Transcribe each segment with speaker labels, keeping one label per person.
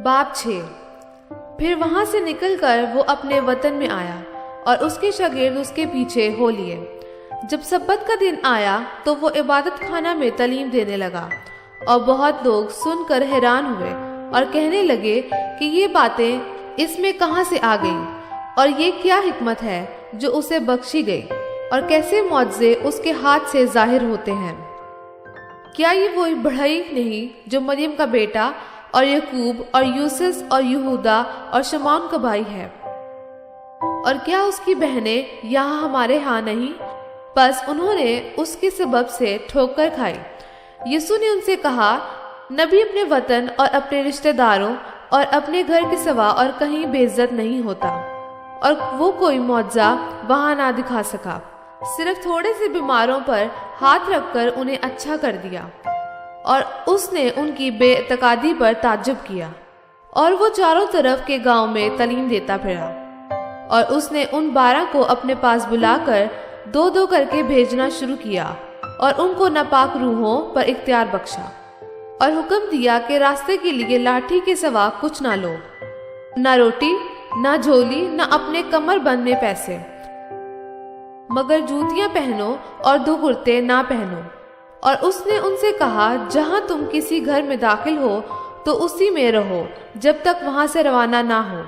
Speaker 1: बाप 6। फिर वहां से निकलकर वो अपने वतन में आया और उसके शागिर्द उसके पीछे हो लिए। जब सब्बत का दिन आया तो वो इबादत खाना में तालीम देने लगा और बहुत लोग सुनकर हैरान हुए और कहने लगे कि ये बातें इसमें कहां से आ गई और ये क्या हिकमत है जो उसे बख्शी गई और कैसे मौजज़े उसके हाथ से जाहिर होते हैं। क्या ये वही बढ़ई नहीं जो मरियम का बेटा और यकूब और यूसुस और यहूदा और शमौन का भाई है? और क्या उसकी बहनें यहाँ हमारे यहाँ नहीं? बस उन्होंने उसके सबब से ठोकर खाई। यीशु ने उनसे कहा, नबी अपने वतन और अपने रिश्तेदारों और अपने घर के सिवा और कहीं बेइज्जत नहीं होता। और वो कोई मौजज़ा वहां ना दिखा सका, सिर्फ थोड़े से बीमारों पर हाथ रखकर उन्हें अच्छा कर दिया। और उसने उनकी बेइत्तेकादी पर ताज्जुब किया। और वो चारों तरफ के गांव में तालीम देता फिरा। और उसने उन 12 को अपने पास बुलाकर 2-2 करके भेजना शुरू किया और उनको नापाक रूहों पर इख्तियार बख्शा और हुक्म दिया कि रास्ते के लिए लाठी के सिवा कुछ ना लो, ना रोटी, ना झोली, ना अपने कमर बंद में पैसे, मगर जूतियां पहनो और 2 कुर्ते ना पहनो। और उसने उनसे कहा, जहां तुम किसी घर में दाखिल हो तो उसी में रहो जब तक वहां से रवाना ना हो।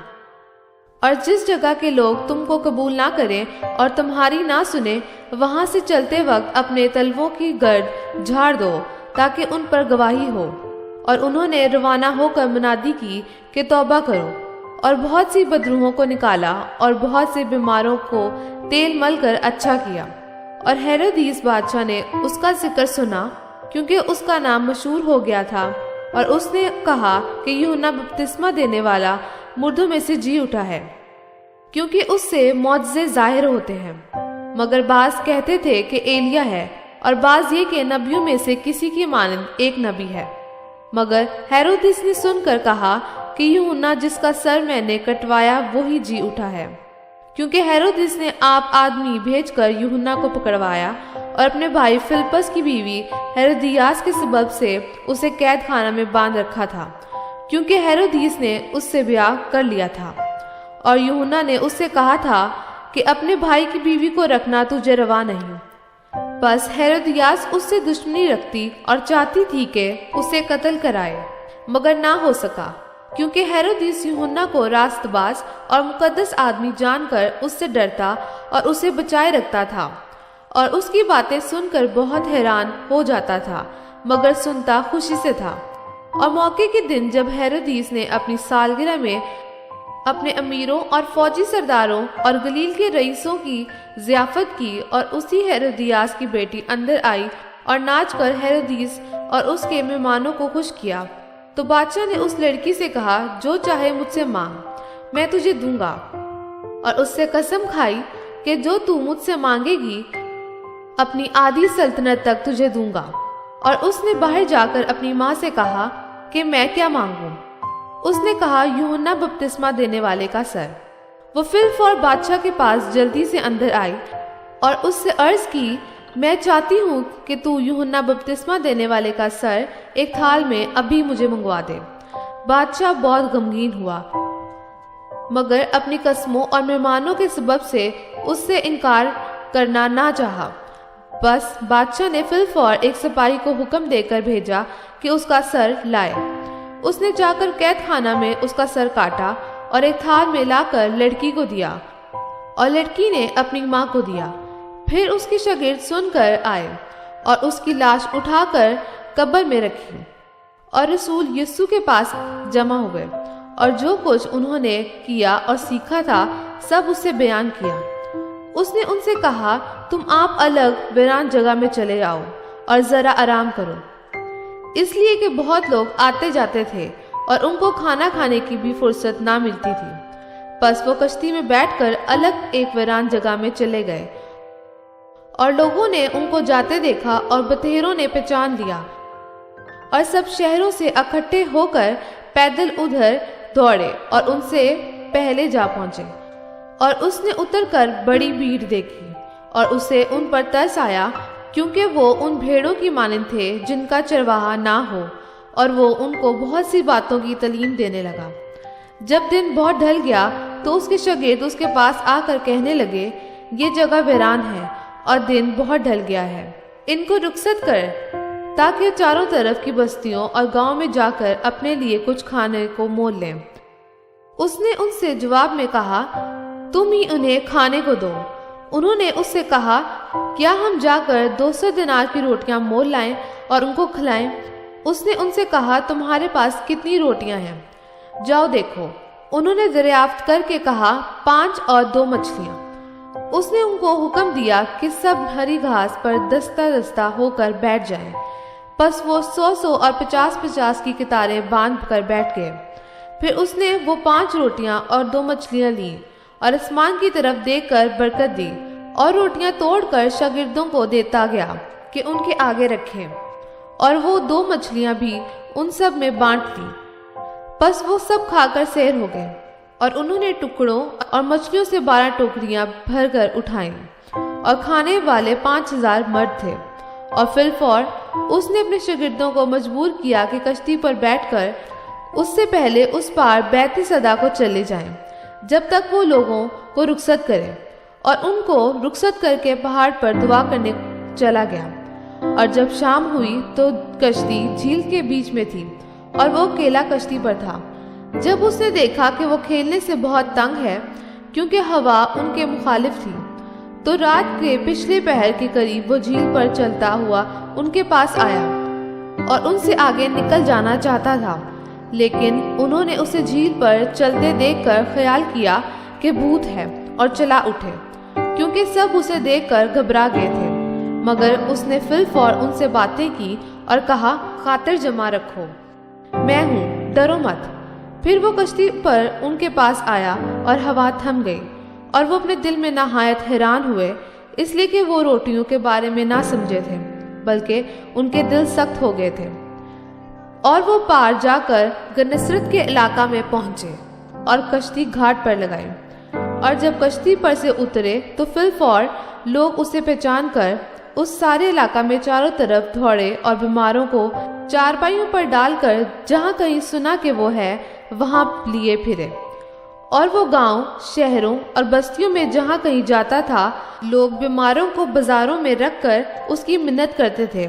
Speaker 1: और जिस जगह के लोग तुमको कबूल ना करें और तुम्हारी ना सुने, वहां से चलते वक्त अपने तलवों की गर्द झाड़ दो ताकि उन पर गवाही हो। और उन्होंने रवाना होकर मुनादी की कि तौबा करो। और बहुत सी बदरूहों को निकाला और बहुत से बीमारों को तेल मलकर अच्छा किया। और हेरोदिस बादशाह ने उसका जिक्र सुना क्योंकि उसका नाम मशहूर हो गया था। और उसने कहा कि यूहन्ना बपतिस्मा देने वाला मुर्दों में से जी उठा है, क्योंकि उससे मौजज़े जाहिर होते हैं। मगर बाज कहते थे कि एलिया है, और बाज ये कि नबियों में से किसी की मानंद एक नबी है। मगर हेरोदिस ने सुनकर कहा कि यूहन्ना जिसका सर मैंने कटवाया वो ही जी उठा है, क्योंकि हेरोदिस ने आप आदमी भेजकर यूहन्ना को पकड़वाया और अपने भाई फिलिप्पस की बीवी हेरोदियास के सबब से उसे कैद खाना में बांध रखा था, क्योंकि हेरोदिस ने उससे ब्याह कर लिया था। और यूहन्ना ने उससे कहा था कि अपने भाई की बीवी को रखना तुझे रवा नहीं। बस हेरोदियास उससे दुश्मनी रखती और चाहती थी कि उसे कत्ल कराए, मगर ना हो सका, क्योंकि हेरोदिस यूहन्ना को रास्तबाज और मुकद्दस आदमी जानकर उससे डरता और उसे बचाए रखता था। और उसकी बातें सुनकर बहुत हैरान हो जाता था, मगर सुनता खुशी से था। और मौके के दिन जब हेरोदिस ने अपनी सालगिरह में अपने अमीरों और फौजी सरदारों और गलील के रईसों की ज़ियाफत की, और उसी हेरोदियास की बेटी अंदर आई और नाच कर हेरोदिस और उसके मेहमानों को खुश किया, तो बादशाह ने उस लड़की से कहा, जो चाहे मुझसे मांग, मैं तुझे दूंगा। और उससे कसम खाई कि जो तू मुझसे मांगेगी अपनी आधी सल्तनत तक तुझे दूंगा। और उसने बाहर जाकर अपनी माँ से कहा कि मैं क्या मांगूं? उसने कहा, यूहन्ना बपतिस्मा देने वाले का सर। वो फिलफौर बादशाह के पास जल्दी से अंदर आई और उससे अर्ज की, मैं चाहती हूँ कि तू यूहन्ना बपतिस्मा देने वाले का सर एक थाल में अभी मुझे मंगवा दे। बादशाह बहुत गमगीन हुआ, मगर अपनी कस्मों और मेहमानों के सबब से उससे इनकार करना ना चाहा। बस बादशाह ने फिलफौर एक सिपाही को हुक्म देकर भेजा कि उसका सर लाए। उसने जाकर कैद खाना में उसका सर काटा और एक थाल में लाकर लड़की को दिया, और लड़की ने अपनी माँ को दिया। फिर उसके शागिर्द सुनकर आए और उसकी लाश उठाकर कब्र में रखी, और रसूल यीशु के पास जमा हुए और जो कुछ उन्होंने किया और सीखा था सब उससे बयान किया। उसने उनसे कहा, तुम आप अलग वीरान जगह में चले आओ और जरा आराम करो, इसलिए कि बहुत लोग आते जाते थे और उनको खाना खाने की भी फुर्सत ना मिलती थी। बस वो कश्ती में बैठकर अलग एक वीरान जगह में चले गए, और लोगों ने उनको जाते देखा और बतेरों ने पहचान लिया, और सब शहरों से इकट्ठे होकर पैदल उधर दौड़े और उनसे पहले जा पहुंचे। और उसने उतरकर बड़ी भीड़ देखी और उसे उन पर तरस आया, क्योंकि वो उन भेड़ों की मानंद थे जिनका चरवाहा ना हो और वो उनको बहुत सी बातों की तालीम देने लगा। जब दिन बहुत ढल गया तो उसके शागिर्द उसके पास आकर कहने लगे, ये जगह वीरान है और दिन बहुत ढल गया है, इनको रुखसत कर ताकि चारों तरफ की बस्तियों और गांव में जाकर अपने लिए कुछ खाने को मोल लें। उसने उनसे जवाब में कहा, तुम ही उन्हें खाने को दो। उन्होंने उससे कहा, क्या हम जाकर 200 दिनार की रोटियां मोल लाएं और उनको खिलाएं? उसने उनसे कहा, तुम्हारे पास कितनी रोटियां हैं? जाओ देखो। उन्होंने दरियाफ्त करके कहा, 5 और 2 मछलियां। उसने उनको हुक्म दिया कि सब हरी घास पर दस्ता दस्ता होकर बैठ जाएं। बस वो 100 और 50 की कतारें बांध कर बैठ गए। फिर उसने वो 5 रोटियां और 2 मछलियां ली और आसमान की तरफ देखकर बरकत दी और रोटियां तोड़कर शागिर्दों को देता गया कि उनके आगे रखें, और वो 2 मछलियां भी उन सब में बांट दी। बस वो सब खाकर सैर हो गए और उन्होंने टुकड़ों और मछलियों से 12 टोकरियां भरकर उठाई और खाने वाले 5000 मर्द थे। और फिलफौर उसने अपने शागिर्दों को मजबूर किया कि कश्ती पर बैठकर उससे पहले उस पार बैती सदा को चले जाएं, जब तक वो लोगों को रुखसत करे, और उनको रुखसत करके पहाड़ पर दुआ करने चला गया। और जब शाम हुई तो कश्ती झील के बीच में थी और वो अकेला कश्ती पर था। जब उसने देखा कि वो खेलने से बहुत तंग है क्योंकि हवा उनके मुखालिफ थी, तो रात के पिछले पहर के करीब वो झील पर चलता हुआ उनके पास आया और उनसे आगे निकल जाना चाहता था, लेकिन उन्होंने उसे झील पर चलते देखकर ख्याल किया कि भूत है और चला उठे, क्योंकि सब उसे देखकर घबरा गए थे। मगर उसने फिलफौर उनसे बातें की और कहा, खातिर जमा रखो, मैं हूँ, डरो मत। फिर वो कश्ती पर उनके पास आया और हवा थम गई, और वो अपने दिल में नहायत हैरान हुए, इसलिए कि वो रोटियों के बारे में ना समझे थे, बल्कि उनके दिल सख्त हो गए थे। और वो पार जाकर गन्नसरत के इलाका में पहुंचे और कश्ती घाट पर लगाई। और जब कश्ती पर से उतरे तो फिलफौर लोग उसे पहचान कर उस सारे इलाका में चारों तरफ दौड़े और बीमारों को चारपाइयों पर डालकर जहाँ कहीं सुना कि वो है वहाँ लिए फिरे। और वो गांव, शहरों और बस्तियों में जहाँ कहीं जाता था, लोग बीमारों को बाजारों में रखकर उसकी मिन्नत करते थे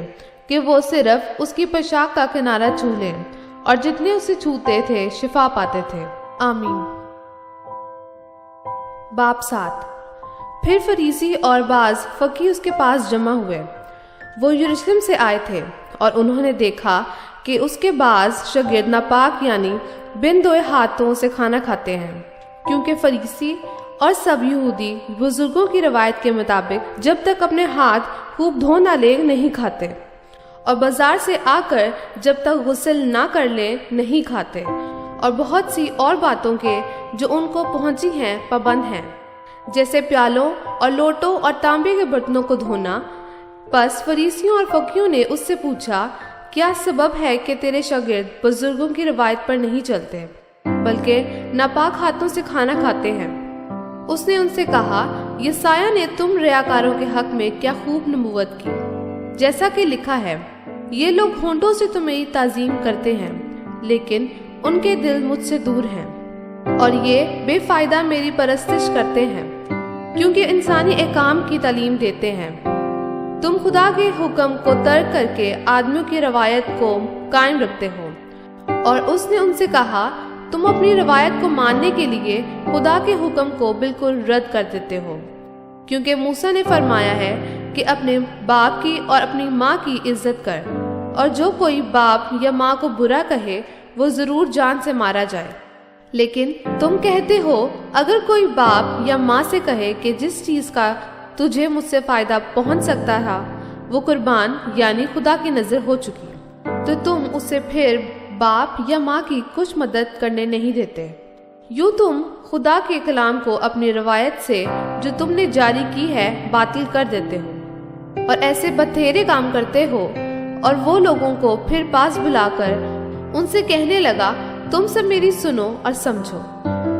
Speaker 1: कि वो सिर्फ उसकी पोशाक का किनारा छू लें, और जितने उसे छूते थे शिफा पाते थे। आमीन। बाब 7। फिर फरीसी और बाज फकी उसके पास जमा हुए। वो यरूशलेम से आए थे और उन्होंने देखा कि उसके बाज शागिर्द नापाक यानी बिन धोए हाथों से खाना खाते हैं, क्योंकि फरीसी और सब यहूदी बुजुर्गों की रवायत के मुताबिक जब तक अपने हाथ खूब धो ना ले नहीं खाते, और बाजार से आकर जब तक गुस्ल ना कर ले नहीं खाते, और बहुत सी और बातों के जो उनको पहुंची हैं पाबंद हैं, जैसे प्यालों और लोटों और तांबे के बर्तनों को धोना। बस फरीसियों और फकीयों ने उससे पूछा, क्या सबब है कि तेरे शागिर्द बुजुर्गों की रवायत पर नहीं चलते, बल्कि नापाक हाथों से खाना खाते हैं? उसने उनसे कहा, यसाया ने तुम रियाकारों के हक में क्या खूब नबूवत की, जैसा कि लिखा है, ये लोग होंठों से तो मेरी ताजीम करते हैं, लेकिन उनके दिल मुझसे दूर हैं, और ये बेफायदा मेरी परस्तिश करते हैं, क्योंकि इंसानी एकाम की तालीम देते हैं। तुम खुदा के हुक्म को तर्क करके आदमियों की रवायत को कायम रखते हो। और उसने उनसे कहा, तुम अपनी रवायत को मानने के लिए खुदा के हुक्म को बिल्कुल रद्द कर देते हो, क्योंकि मूसा ने फरमाया है कि अपने बाप की और अपनी माँ की इज्जत कर, और जो कोई बाप या माँ को बुरा कहे वो जरूर जान से मारा जाए। लेकिन तुम कहते हो, अगर कोई बाप या माँ से कहे कि जिस चीज का तुझे मुझसे फायदा पहुंच सकता था वो कुर्बान यानी खुदा की नजर हो चुकी, तो तुम उससे फिर बाप या माँ की कुछ मदद करने नहीं देते। यूं तुम खुदा के कलाम को अपनी रवायत से जो तुमने जारी की है बातिल कर देते हो, और ऐसे बथेरे काम करते हो। और वो लोगों को फिर पास बुलाकर उनसे कहने लगा, तुम सब मेरी सुनो और समझो,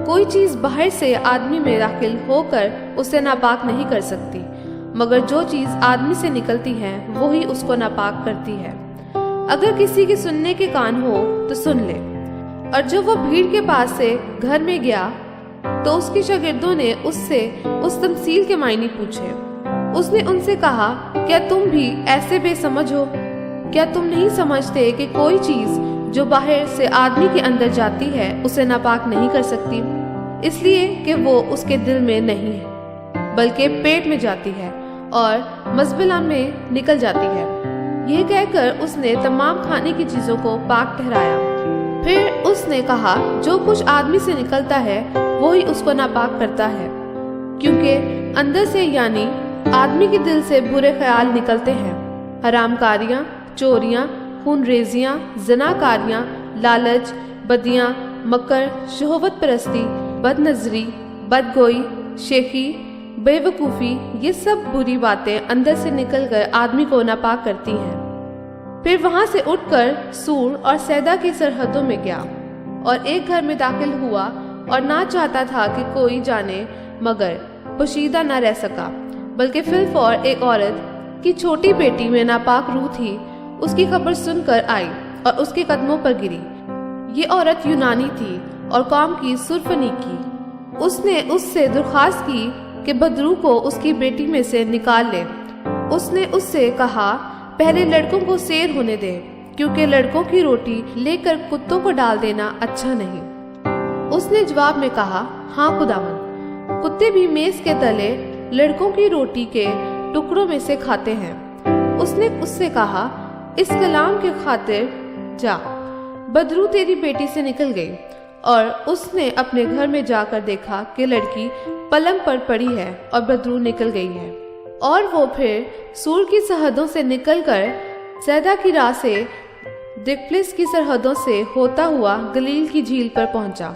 Speaker 1: कोई चीज बाहर से आदमी में दाखिल होकर उसे नापाक नहीं कर सकती, मगर जो चीज आदमी से निकलती है वही उसको नापाक करती है। अगर किसी के सुनने के कान हो तो सुन ले। और जब वो भीड़ के पास से घर में गया तो उसके शागिर्दों ने उससे उस तमसील के मायने पूछे। उसने उनसे कहा, क्या तुम भी ऐसे बेसमझ हो? क्या तुम नहीं समझते कि कोई चीज जो बाहर से आदमी के अंदर जाती है उसे नापाक नहीं कर सकती, इसलिए कि वो उसके दिल में नहीं है बल्कि पेट में जाती है और मज़बला में निकल जाती है। यह कहकर उसने तमाम खाने की चीजों को पाक ठहराया। फिर उसने कहा, जो कुछ आदमी से निकलता है वो ही उसको नापाक करता है, क्योंकि अंदर से यानी आदमी के दिल से बुरे ख्याल निकलते हैं, हरामकारियां, चोरियां, खूनरेजियां, ज़नाकारियां, लालच, बदियां, मकर, शहवत परस्ती, बदनजरी, बदगोई, शेखी, बेवकूफ़ी, ये सब बुरी बातें अंदर से निकलकर आदमी को नापाक करती हैं। फिर वहां से उठकर सूर और सैदा की सरहदों में गया और एक घर में दाखिल हुआ और ना चाहता था कि कोई जाने, मगर पोशीदा न रह सका, बल्कि फिलफौर एक औरत की छोटी बेटी में नापाक रूह थी, उसकी खबर सुनकर आई और उसके कदमों पर गिरी। ये औरत यूनानी थी और कौम की सुरफनी की। उसने उससे दरख्वास्त की कि बदरू को उसकी बेटी में से निकाल ले। उसने उससे कहा, पहले लड़कों को सैर होने दे, क्योंकि लड़कों की रोटी लेकर कुत्तों को डाल देना अच्छा नहीं। उसने जवाब में कहा, हाँ खुदावन, कुत्ते भी मेज के तले लड़कों की रोटी के टुकड़ों में से खाते हैं। उसने उससे कहा, इस कलाम के खातिर जा, बदरू तेरी बेटी से निकल गई। और उसने अपने घर में जाकर देखा कि लड़की पलंग पर पड़ी है और बदरू निकल गई है। और वो फिर सूर की सरहदों से निकलकर सैदा की राह से दिक्प्लिस की सरहदों से होता हुआ गलील की झील पर पहुंचा।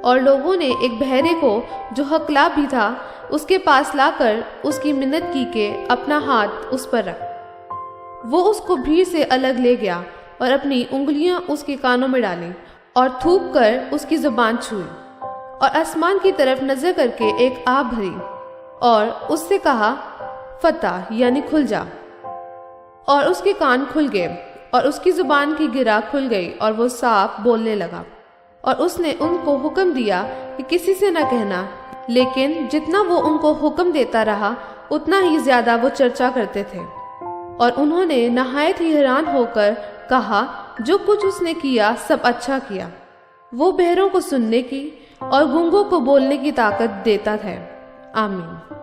Speaker 1: और लोगों ने एक बहरे को, जो हकला भी था, उसके पास लाकर उसकी मिन्नत की कि अपना हाथ उस पर रख। वो उसको भीड़ से अलग ले गया और अपनी उंगलियां उसके कानों में डाली और थूक कर उसकी जुबान छुई और आसमान की तरफ नजर करके एक आह भरी और उससे कहा, फतह यानी खुल जा। और उसके कान खुल गए और उसकी जुबान की गिरा खुल गई और वो साफ बोलने लगा। और उसने उनको हुक्म दिया कि किसी से न कहना, लेकिन जितना वो उनको हुक्म देता रहा उतना ही ज्यादा वो चर्चा करते थे। और उन्होंने नहायत ही हैरान होकर कहा, जो कुछ उसने किया सब अच्छा किया। वो बहरों को सुनने की और गूंगों को बोलने की ताकत देता है। आमीन।